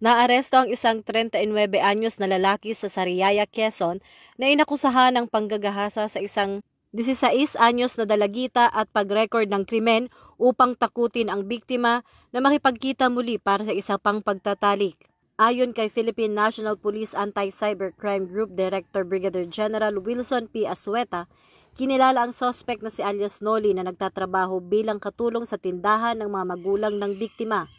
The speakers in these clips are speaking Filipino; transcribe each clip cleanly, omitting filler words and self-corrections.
Naaresto ang isang 39 anyos na lalaki sa Sariaya, Quezon na inakusahan ng panggagahasa sa isang 16 anyos na dalagita at pag-record ng krimen upang takutin ang biktima na makipagkita muli para sa isang pang pagtatalik. Ayon kay Philippine National Police Anti-Cybercrime Group Director Brigadier General Wilson P. Asueta, kinilala ang suspect na si alias Noli na nagtatrabaho bilang katulong sa tindahan ng mga magulang ng biktima.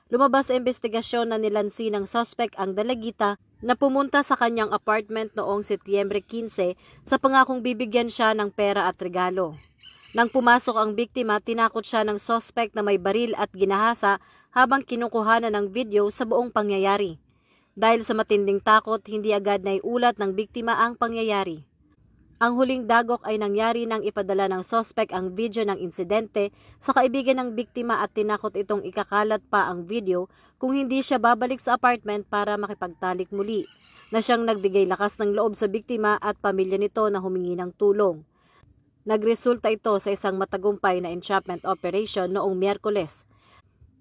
Lumabas sa investigasyon na nilansi ng suspect ang dalagita na pumunta sa kanyang apartment noong Setyembre 15 sa pangakong bibigyan siya ng pera at regalo. Nang pumasok ang biktima, tinakot siya ng suspect na may baril at ginahasa habang kinukuhanan ng video sa buong pangyayari. Dahil sa matinding takot, hindi agad naiulat ng biktima ang pangyayari. Ang huling dagok ay nangyari nang ipadala ng suspect ang video ng insidente sa kaibigan ng biktima at tinakot itong ikakalat pa ang video kung hindi siya babalik sa apartment para makipagtalik muli, na siyang nagbigay lakas ng loob sa biktima at pamilya nito na humingi ng tulong. Nagresulta ito sa isang matagumpay na entrapment operation noong Miyerkules.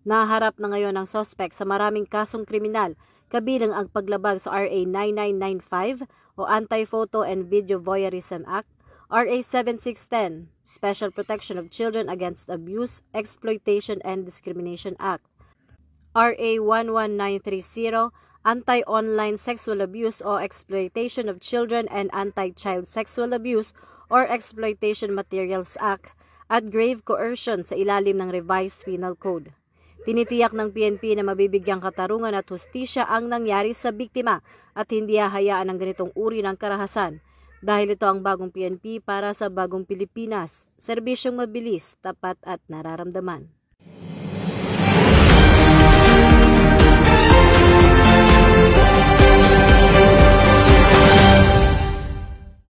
Naharap na ngayon ang suspect sa maraming kasong kriminal, kabilang ang paglabag sa RA 9995 o Anti-Photo and Video Voyeurism Act, RA 7610, Special Protection of Children Against Abuse, Exploitation and Discrimination Act, RA 11930, Anti-Online Sexual Abuse o Exploitation of Children and Anti-Child Sexual Abuse or Exploitation Materials Act, at grave coercion sa ilalim ng Revised Penal Code. Tinitiyak ng PNP na mabibigyang katarungan at hustisya ang nangyari sa biktima at hindi hahayaan ang ganitong uri ng karahasan dahil ito ang bagong PNP para sa bagong Pilipinas, serbisyong mabilis, tapat at nararamdaman.